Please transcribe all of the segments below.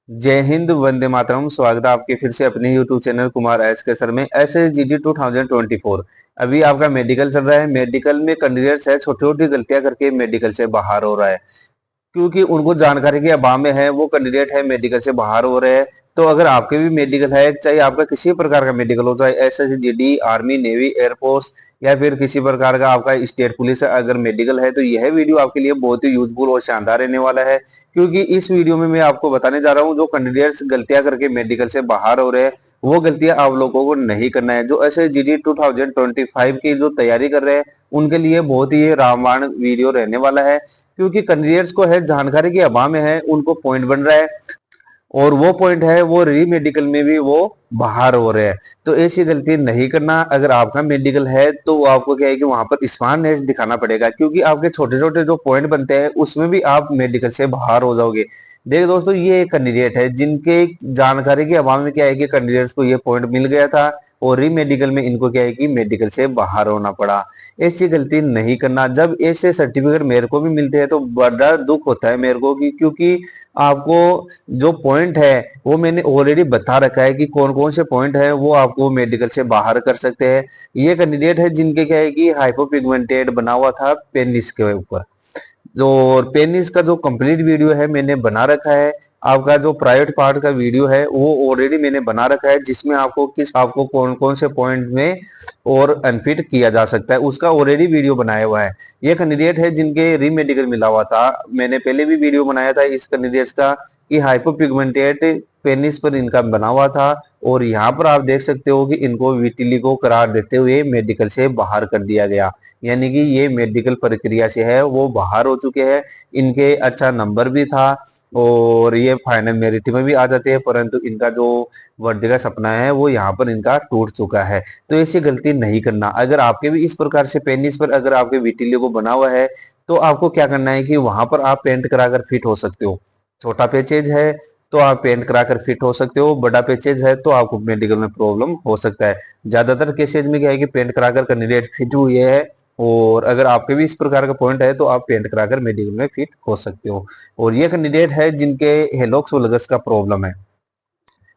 जय हिंद, वंदे मातरम। स्वागत है आपके फिर से अपने YouTube चैनल कुमार एस के सर में SSGD 2024। अभी आपका मेडिकल चल रहा है। मेडिकल में कैंडिडेट्स है छोटी छोटी गलतियां करके मेडिकल से बाहर हो रहा है, क्योंकि उनको जानकारी के अभाव में है वो कैंडिडेट है मेडिकल से बाहर हो रहे हैं। तो अगर आपके भी मेडिकल है, चाहे आपका किसी प्रकार का मेडिकल हो, चाहे SSGD, आर्मी, नेवी, एयरफोर्स या फिर किसी प्रकार का आपका स्टेट पुलिस अगर मेडिकल है, तो यह वीडियो आपके लिए बहुत ही यूजफुल और शानदार रहने वाला है। क्योंकि इस वीडियो में मैं आपको बताने जा रहा हूँ जो कैंडिडेट्स गलतियां करके मेडिकल से बाहर हो रहे हैं, वो गलतियां आप लोगों को नहीं करना है। जो SSGD 2025 की जो तैयारी कर रहे हैं, उनके लिए बहुत ही रामबाण वीडियो रहने वाला है। क्योंकि कैंडिडेट्स को है जानकारी के अभाव में है, उनको पॉइंट बन रहा है और वो पॉइंट है वो री मेडिकल में भी वो बाहर हो रहे हैं। तो ऐसी गलती नहीं करना। अगर आपका मेडिकल है तो आपको क्या है कि वहां पर स्मार्टनेस दिखाना पड़ेगा, क्योंकि आपके छोटे छोटे जो पॉइंट बनते हैं उसमें भी आप मेडिकल से बाहर हो जाओगे। देखिए दोस्तों, ये एक कैंडिडेट है जिनके जानकारी के अभाव में क्या है कि कैंडिडेट्स को ये पॉइंट मिल गया था और री मेडिकल में इनको क्या है कि मेडिकल से बाहर होना पड़ा। ऐसी गलती नहीं करना। जब ऐसे सर्टिफिकेट मेरे को भी मिलते हैं तो बड़ा दुख होता है मेरे को कि क्योंकि आपको जो पॉइंट है वो मैंने ऑलरेडी बता रखा है कि कौन कौन से पॉइंट है वो आपको मेडिकल से बाहर कर सकते हैं। ये कैंडिडेट है जिनके क्या है कि हाइपोपिगमेंटेड बना हुआ था पेनिस के ऊपर। जो पेनिस का जो कंप्लीट वीडियो है मैंने बना रखा है। आपका जो प्राइवेट पार्ट का वीडियो है वो ऑलरेडी मैंने बना रखा है, जिसमें आपको कौन कौन से पॉइंट में और अनफिट किया जा सकता है उसका ऑलरेडी वीडियो बनाया हुआ है। ये कैंडिडेट है जिनके रीमेडिकल मिला हुआ था। मैंने पहले भी वीडियो बनाया था इस कैंडिडेट्स का कि हाइपोपिगमेंटेड पेनिस पर इनका बना हुआ था, और यहाँ पर आप देख सकते हो कि इनको विटिलिगो करार देते हुए मेडिकल से बाहर कर दिया गया। यानी कि ये मेडिकल प्रक्रिया से है वो बाहर हो चुके हैं। इनके अच्छा नंबर भी था और ये फाइनल मेरिट में भी आ जाते हैं, परंतु इनका जो वर्दी का सपना है वो यहाँ पर इनका टूट चुका है। तो ऐसी गलती नहीं करना। अगर आपके भी इस प्रकार से पेनिस पर अगर आपके विटिलिगो बना हुआ है तो आपको क्या करना है कि वहां पर आप पेंट कराकर फिट हो सकते हो। छोटा पैचेज है तो आप पेंट कराकर फिट हो सकते हो, बड़ा पैचेज है तो आपको मेडिकल में प्रॉब्लम हो सकता है। ज्यादातर केसेज में क्या है कि पेंट कराकर कैंडिडेट फिट हुए है, और अगर आपके भी इस प्रकार का पॉइंट है तो आप पेंट कराकर मेडिकल में फिट हो सकते हो। और ये कैंडिडेट है जिनके हेलोक्स वल्गस का प्रॉब्लम है।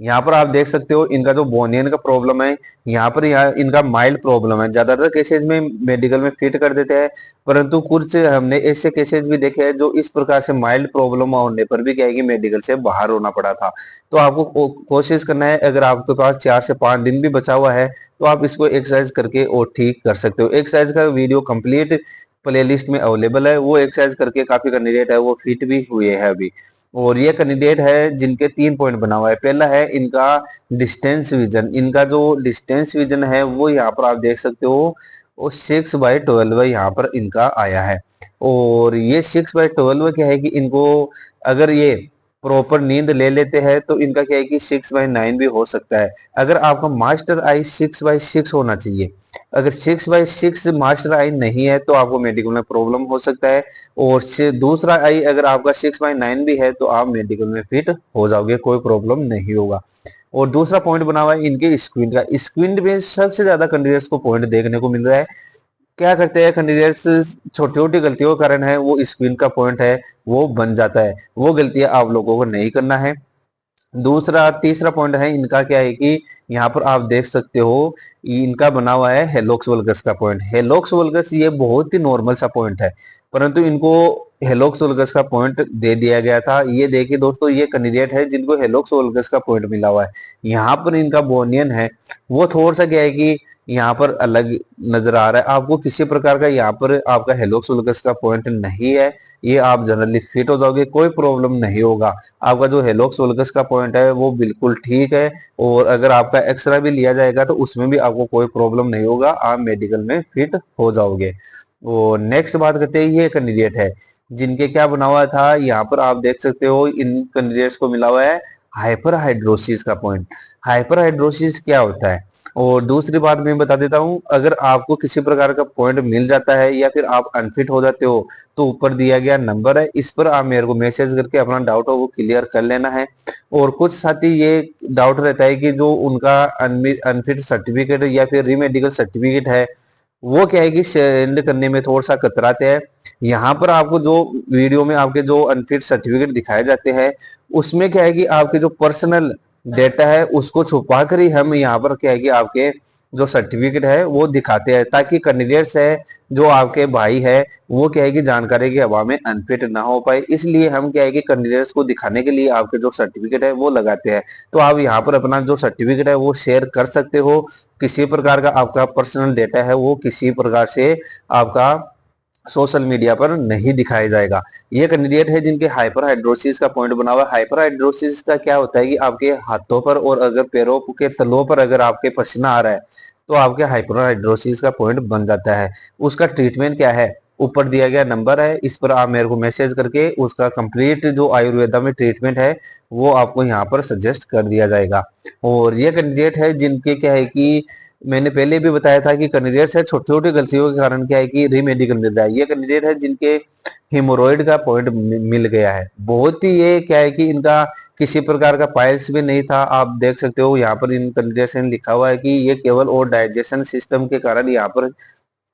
यहाँ पर आप देख सकते हो इनका जो बोनियन का प्रॉब्लम है, यहाँ इनका माइल्ड प्रॉब्लम है। ज्यादातर केसेज में मेडिकल में फिट कर देते हैं, परंतु कुछ हमने ऐसे केसेज भी देखे हैं जो इस प्रकार से माइल्ड प्रॉब्लम होने पर भी क्या है कि मेडिकल से बाहर होना पड़ा था। तो आपको कोशिश करना है, अगर आपके पास 4 से 5 दिन भी बचा हुआ है तो आप इसको एक्सरसाइज करके और ठीक कर सकते हो। एक्सरसाइज का वीडियो कंप्लीट प्लेलिस्ट में अवेलेबल है, वो एक्सरसाइज करके काफी कैंडिडेट है वो फिट भी हुए हैं अभी। और ये कैंडिडेट है जिनके 3 पॉइंट बना हुआ है। पहला है इनका डिस्टेंस विजन। इनका जो डिस्टेंस विजन है वो यहाँ पर आप देख सकते हो, वो 6/12 यहाँ पर इनका आया है। और ये 6/12 क्या है कि इनको अगर ये प्रॉपर नींद ले लेते हैं तो इनका क्या है कि 6/9 भी हो सकता है। अगर आपका मास्टर आई 6/6 होना चाहिए। अगर 6/6 मास्टर आई नहीं है तो आपको मेडिकल में प्रॉब्लम हो सकता है। और दूसरा आई अगर आपका 6/9 भी है तो आप मेडिकल में फिट हो जाओगे, कोई प्रॉब्लम नहीं होगा। और दूसरा पॉइंट बना हुआ है इनके स्क्विंट का। स्क्विंट में सबसे ज्यादा कैंडिडेट्स को पॉइंट देखने को मिल रहा है। क्या करते हैं कैंडिडेट्स, छोटी छोटी गलतियों के कारण है वो स्क्रीन का पॉइंट है वो बन जाता है। वो गलतियां आप लोगों को नहीं करना है। दूसरा तीसरा पॉइंट है इनका क्या है कि यहाँ पर आप देख सकते हो इनका बना हुआ है हेलोक्स वल्गस का पॉइंट। हेलोक्स वल्गस ये बहुत ही नॉर्मल सा पॉइंट है, परंतु इनको हेलोक्स वल्गस का पॉइंट दे दिया गया था। ये देखिए दोस्तों, ये कैंडिडेट है जिनको हेलोक्स वल्गस का पॉइंट मिला हुआ है। यहाँ पर इनका बोनियन है वो थोड़ा सा क्या है कि यहाँ पर अलग नजर आ रहा है आपको। किसी प्रकार का यहाँ पर आपका हेलोक्स वल्गस का पॉइंट नहीं है। ये आप जनरली फिट हो जाओगे, कोई प्रॉब्लम नहीं होगा। आपका जो हेलोक्स वल्गस का पॉइंट है वो बिल्कुल ठीक है, और अगर आपका एक्सरे भी लिया जाएगा तो उसमें भी आपको कोई प्रॉब्लम नहीं होगा, आप मेडिकल में फिट हो जाओगे। और नेक्स्ट बात करते हैं, ये कैंडिडेट है जिनके क्या बना हुआ था। यहाँ पर आप देख सकते हो इन कैंडिडेट्स को मिला हुआ है हाइपर हाइड्रोसिस का पॉइंट। हाइपर हाइड्रोसिस क्या होता है, और दूसरी बात मैं बता देता हूं, अगर आपको किसी प्रकार का पॉइंट मिल जाता है या फिर आप अनफिट हो जाते हो तो ऊपर दिया गया नंबर है, इस पर आप मेरे को मैसेज करके अपना डाउट हो वो क्लियर कर लेना है। और कुछ साथी ये डाउट रहता है कि जो उनका अनफिट सर्टिफिकेट या फिर रीमेडिकल सर्टिफिकेट है वो क्या है कि सेंड करने में थोड़ा सा कतराते हैं। यहाँ पर आपको जो वीडियो में आपके जो अनफिट सर्टिफिकेट दिखाए जाते हैं, उसमें क्या है कि आपके जो पर्सनल डेटा है उसको छुपा कर ही हम यहाँ पर क्या है कि आपके जो सर्टिफिकेट है वो दिखाते हैं, ताकि कैंडिडेट्स है जो आपके भाई है वो क्या है कि जानकारी की हवा में अनफिट ना हो पाए। इसलिए हम क्या है कि कैंडिडेट्स को दिखाने के लिए आपके जो सर्टिफिकेट है वो लगाते हैं। तो आप यहाँ पर अपना जो सर्टिफिकेट है वो शेयर कर सकते हो। किसी प्रकार का आपका पर्सनल डेटा है वो किसी प्रकार से आपका सोशल मीडिया पर नहीं दिखाया जाएगा। ये कैंडिडेट है जिनके हाइपर हाइड्रोसिस का पॉइंट बना हुआ है। हाइपर हाइड्रोसिस का क्या होता है कि आपके हाथों पर और अगर पैरों के तलों पर अगर आपके पसीना आ रहा है तो आपके हाइपर हाइड्रोसिस का पॉइंट बन जाता है। उसका ट्रीटमेंट क्या है, ऊपर दिया गया नंबर है, इस पर आप मेरे को मैसेज करके उसका कंप्लीट जो आयुर्वेदा में ट्रीटमेंट है वो आपको यहाँ पर सजेस्ट कर दिया जाएगा। और ये कैंडिडेट है जिनके क्या है कि मैंने पहले भी बताया था कि कैंडिडेट्स है छोटी छोटी गलतियों के कारण क्या है कि रीमेडिकल मिल रहा है। ये कैंडिडेट है जिनके हिमोरॉइड का पॉइंट मिल गया है। बहुत ही ये क्या है कि इनका किसी प्रकार का पाइल्स भी नहीं था। आप देख सकते हो यहाँ पर इन कैंडिडेट्स ने लिखा हुआ है कि ये केवल और डाइजेशन सिस्टम के कारण यहाँ पर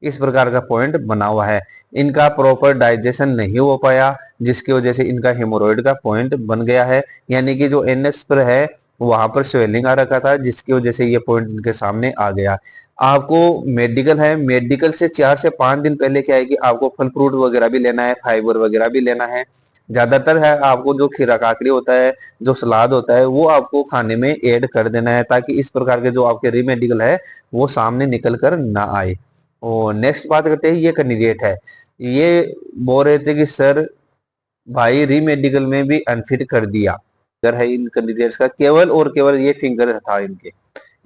इस प्रकार का पॉइंट बना हुआ है। इनका प्रॉपर डाइजेशन नहीं हो पाया जिसकी वजह से इनका हेमोरॉइड का पॉइंट बन गया है। यानी कि जो एनएस पर है वहां पर स्वेलिंग आ रखा था जिसकी वजह से ये पॉइंट इनके सामने आ गया। आपको मेडिकल है, मेडिकल से 4 से 5 दिन पहले क्या है कि आपको फल फ्रूट वगैरह भी लेना है, फाइबर वगैरह भी लेना है। ज्यादातर है आपको जो खीरा काकड़ी होता है, जो सलाद होता है वो आपको खाने में ऐड कर देना है, ताकि इस प्रकार के जो आपके रीमेडिकल है वो सामने निकल कर ना आए। और नेक्स्ट बात करते हैं, ये कैंडिडेट है, ये बोल रहे थे कि सर भाई रीमेडिकल में भी अनफिट कर दिया। फिंगर है इन कैंडिडेट्स का, केवल और केवल ये फिंगर था इनके,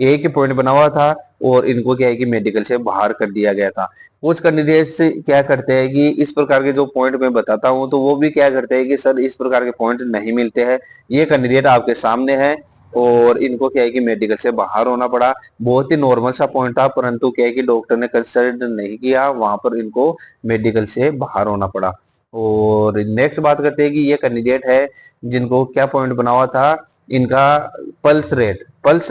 एक ही पॉइंट बना हुआ था और इनको क्या है कि मेडिकल से बाहर कर दिया गया था। कुछ कैंडिडेट्स क्या करते हैं कि इस प्रकार के जो पॉइंट मैं बताता हूँ तो वो भी क्या करते हैं कि सर इस प्रकार के पॉइंट नहीं मिलते हैं। ये कैंडिडेट आपके सामने है और इनको क्या है कि मेडिकल से बाहर होना पड़ा। बहुत ही नॉर्मल सा पॉइंट था, परंतु क्या है कि डॉक्टर ने कंसल्ट नहीं किया, वहां पर इनको मेडिकल से बाहर होना पड़ा। और नेक्स्ट बात करते हैं कि ये कैंडिडेट है जिनको क्या पॉइंट बना हुआ था, इनका पल्स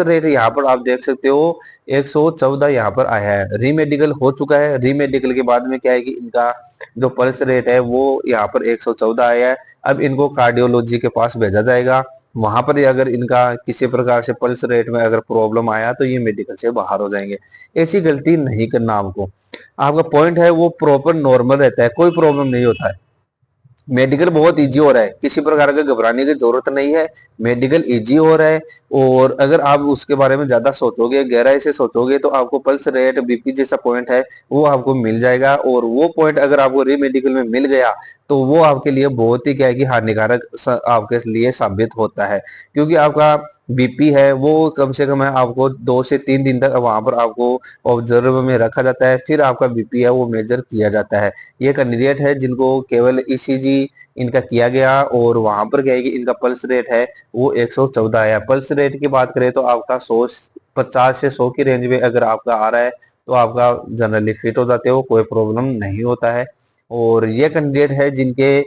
रेट यहाँ पर आप देख सकते हो 114 यहाँ पर आया है। रीमेडिकल हो चुका है, रीमेडिकल के बाद में क्या है कि इनका जो पल्स रेट है वो यहाँ पर 114 आया है। अब इनको कार्डियोलॉजी के पास भेजा जाएगा, वहां पर अगर इनका किसी प्रकार से पल्स रेट में अगर प्रॉब्लम आया तो ये मेडिकल से बाहर हो जाएंगे। ऐसी गलती नहीं करना आपको। आपका पॉइंट है वो प्रॉपर नॉर्मल रहता है, कोई प्रॉब्लम नहीं होता है। मेडिकल बहुत इजी हो रहा है, किसी प्रकार का घबराने की जरूरत नहीं है। मेडिकल इजी हो रहा है। और अगर आप उसके बारे में ज्यादा सोचोगे, गहराई से सोचोगे, तो आपको पल्स रेट बीपी जैसा पॉइंट है वो आपको मिल जाएगा। और वो पॉइंट अगर आपको री मेडिकल में मिल गया तो वो आपके लिए बहुत ही क्या है कि हानिकारक आपके लिए साबित होता है। क्योंकि आपका बीपी है वो कम से कम है आपको 2 से 3 दिन तक वहां पर आपको ऑब्जर्व में रखा जाता है, फिर आपका बीपी है वो मेजर किया जाता है। ये कैंडिडेट है जिनको केवल ईसीजी इनका किया गया और वहां पर क्या है कि इनका पल्स रेट है वो 114 आया। पल्स रेट की बात करें तो आपका 50 से 100 की रेंज में अगर आपका आ रहा है तो आपका जनरली फिट हो जाते हो, कोई प्रॉब्लम नहीं होता है। और ये कैंडिडेट है जिनके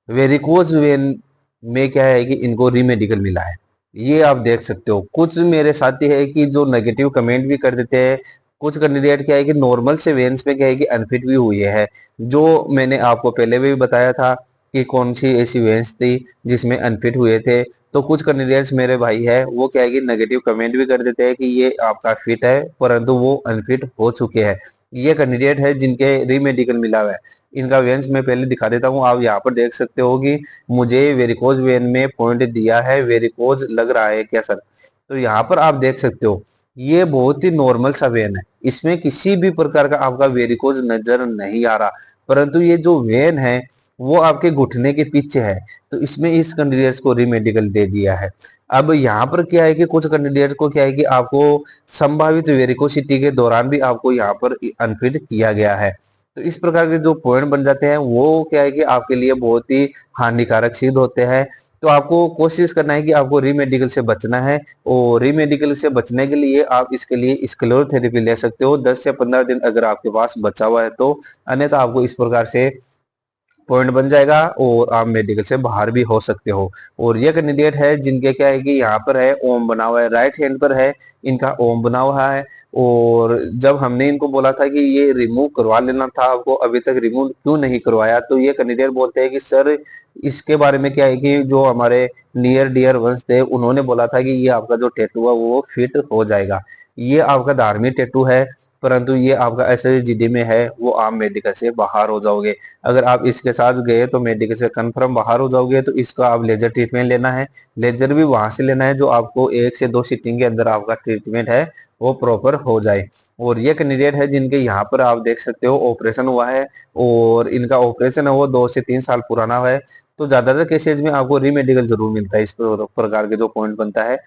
वेरिकोज वेन में क्या है कि इनको रीमेडिकल मिला है। ये आप देख सकते हो। कुछ मेरे साथी है कि जो नेगेटिव कमेंट भी कर देते हैं। कुछ कैंडिडेट क्या है कि नॉर्मल से वेन्स में क्या है कि अनफिट भी हुई है, जो मैंने आपको पहले भी बताया था कि कौन सी ऐसी वेन्स थी जिसमें अनफिट हुए थे। तो कुछ कैंडिडेट्स मेरे भाई है वो क्या है कि नेगेटिव कमेंट भी कर देते हैं कि ये आपका फिट है परंतु वो अनफिट हो चुके हैं। ये कैंडिडेट है जिनके रीमेडिकल मिला हुआ है। इनका वेन्स मैं पहले दिखा देता हूँ, आप यहाँ पर देख सकते हो कि मुझे वेरिकोज वेन में पॉइंट दिया है, वेरिकोज लग रहा है क्या सर? तो यहाँ पर आप देख सकते हो ये बहुत ही नॉर्मल सा वेन है, इसमें किसी भी प्रकार का आपका वेरिकोज नजर नहीं आ रहा। परंतु ये जो वेन है वो आपके घुटने के पीछे है, तो इसमें इस कैंडिडेट्स को रीमेडिकल दे दिया है। अब यहाँ पर क्या है कि कुछ कैंडिडेट को क्या है कि आपको संभावित वेरिकोसिटी के दौरान भी आपको यहाँ पर अनफिट किया गया है। तो इस प्रकार के जो पॉइंट बन जाते हैं वो क्या है कि आपके लिए बहुत ही हानिकारक सिद्ध होते हैं। तो आपको कोशिश करना है कि आपको रीमेडिकल से बचना है। और रीमेडिकल से बचने के लिए आप इसके लिए स्क्लेरोथेरेपी ले सकते हो 10 से 15 दिन अगर आपके पास बचा हुआ है तो। अन्यथा आपको इस प्रकार से पॉइंट बन जाएगा और आप मेडिकल से बाहर भी हो सकते हो। और ये कैंडिडेट है जिनके क्या है कि यहाँ पर है ओम बना हुआ है, राइट हैंड पर है इनका ओम बना हुआ है। और जब हमने इनको बोला था कि ये रिमूव करवा लेना था आपको, अभी तक रिमूव क्यों नहीं करवाया, तो ये कैंडिडेट बोलते हैं कि सर इसके बारे में क्या है कि जो हमारे नियर डियर वंश थे उन्होंने बोला था कि ये आपका जो टैटू है वो फिट हो जाएगा। ये आपका धार्मिक टैटू है, परंतु ये आपका एसएसजीडी में है, वो आप मेडिकल से बाहर हो जाओगे। अगर आप इसके साथ गए तो मेडिकल से कंफर्म बाहर हो जाओगे। तो इसका आप लेजर ट्रीटमेंट लेना है, लेजर भी वहां से लेना है जो आपको 1 से 2 सीटिंग के अंदर आपका ट्रीटमेंट है वो प्रॉपर हो जाए। और ये कैंडिडेट है जिनके यहाँ पर आप देख सकते हो ऑपरेशन हुआ है, और इनका ऑपरेशन है वो 2 से 3 साल पुराना है। तो ज्यादातर केसेज में आपको रीमेडिकल जरूर मिलता है। इस प्रकार के जो पॉइंट बनता है,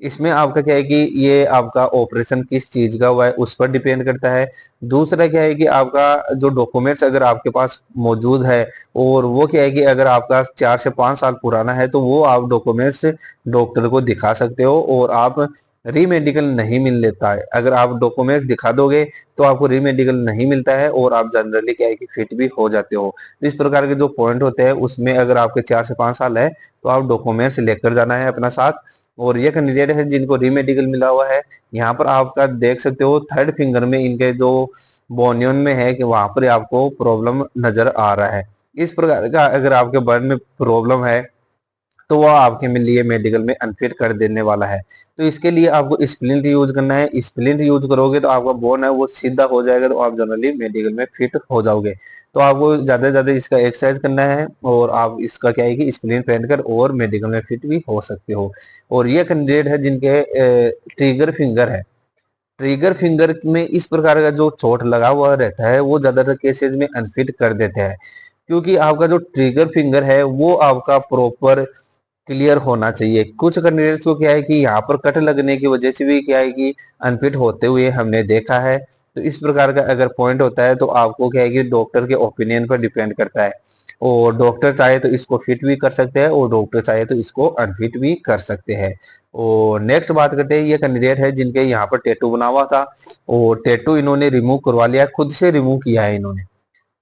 इसमें आपका क्या है कि ये आपका ऑपरेशन किस चीज का हुआ है उस पर डिपेंड करता है। दूसरा क्या है कि आपका जो डॉक्यूमेंट्स अगर आपके पास मौजूद है, और वो क्या है कि अगर आपका 4 से 5 साल पुराना है तो वो आप डॉक्यूमेंट्स डॉक्टर को दिखा सकते हो, और आप रीमेडिकल नहीं मिल लेता है। अगर आप डॉक्यूमेंट्स दिखा दोगे तो आपको रीमेडिकल नहीं मिलता है, और आप जनरली क्या है कि फिट भी हो जाते हो। तो इस प्रकार के जो पॉइंट होते हैं उसमें अगर आपके 4 से 5 साल है तो आप डॉक्यूमेंट्स लेकर जाना है अपना साथ। और ये कैंडिडेट है जिनको रीमेडिकल मिला हुआ है, यहाँ पर आपका देख सकते हो थर्ड फिंगर में इनके जो बोनियन में है कि वहां पर आपको प्रॉब्लम नजर आ रहा है। इस प्रकार का अगर आपके बर्न में प्रॉब्लम है तो वो आपके में लिए मेडिकल में अनफिट कर देने वाला है। तो इसके लिए आपको स्प्लिंट यूज करना है। स्प्लिंट यूज करोगे तो आपका बोन है वो सीधा हो जाएगा, तो आप जनरली मेडिकल में फिट हो जाओगे। तो आपको ज्यादा से ज्यादा इसका एक्सरसाइज करना है, और आप इसका क्या है कि स्प्लिंट पहनकर और मेडिकल में फिट भी हो सकते हो। और ये कैंडिडेट है जिनके ट्रिगर फिंगर है, ट्रिगर फिंगर में इस प्रकार का जो चोट लगा हुआ रहता है वो ज्यादातर केसेस में अनफिट कर देते हैं, क्योंकि आपका जो ट्रिगर फिंगर है वो आपका प्रॉपर क्लियर होना चाहिए। कुछ कैंडिडेट्स को क्या है कि यहाँ पर कट लगने की वजह से भी क्या है कि अनफिट होते हुए हमने देखा है। तो इस प्रकार का अगर पॉइंट होता है तो आपको क्या है कि डॉक्टर के ओपिनियन पर डिपेंड करता है, और डॉक्टर चाहे तो इसको फिट भी कर सकते हैं और डॉक्टर चाहे तो इसको अनफिट भी कर सकते हैं। और नेक्स्ट बात करते हैं, ये कैंडिडेट है जिनके यहाँ पर टैटू बना हुआ था, और टैटू इन्होंने रिमूव करवा लिया, खुद से रिमूव किया है इन्होंने।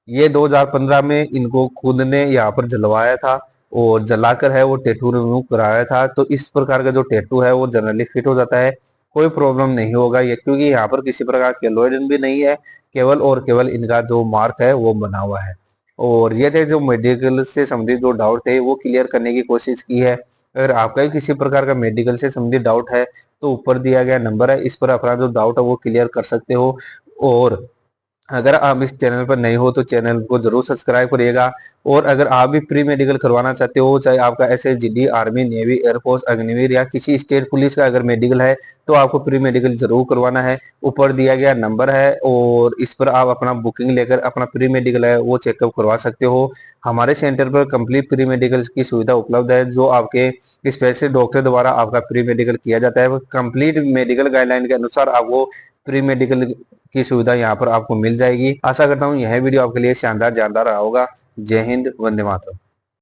ये 2015 में इनको खुद ने यहाँ पर जलवाया था, और जलाकर है वो टैटू रिमूव कराया था। तो इस प्रकार का जो टैटू है वो जनरली फिट हो जाता है, कोई प्रॉब्लम नहीं होगा ये, क्योंकि यहाँ पर किसी प्रकार केलोइडन भी नहीं है, केवल और केवल इनका जो मार्क है वो बना हुआ है। और ये थे जो मेडिकल से संबंधित जो डाउट थे वो क्लियर करने की कोशिश की है। अगर आपका भी किसी प्रकार का मेडिकल से संबंधित डाउट है तो ऊपर दिया गया नंबर है, इस पर अपना जो डाउट है वो क्लियर कर सकते हो। और अगर आप इस चैनल पर नए हो तो चैनल को जरूर सब्सक्राइब करिएगा। और अगर आप भी प्री मेडिकल करवाना चाहते हो, चाहे आपका SSGD, army, navy, air force, Agniveer या किसी स्टेट पुलिस का अगर मेडिकल है तो आपको प्री मेडिकल जरूर करवाना है। ऊपर दिया गया नंबर है और इस पर आप अपना बुकिंग लेकर अपना प्री मेडिकल है वो चेकअप करवा सकते हो। हमारे सेंटर पर कंप्लीट प्री मेडिकल की सुविधा उपलब्ध है, जो आपके स्पेशलिस्ट डॉक्टर द्वारा आपका प्री मेडिकल किया जाता है। कंप्लीट मेडिकल गाइडलाइन के अनुसार आपको प्री मेडिकल की सुविधा यहाँ पर आपको मिल जाएगी। आशा करता हूँ यह वीडियो आपके लिए शानदार जानदार रहा होगा। जय हिंद, वंदे मातरम।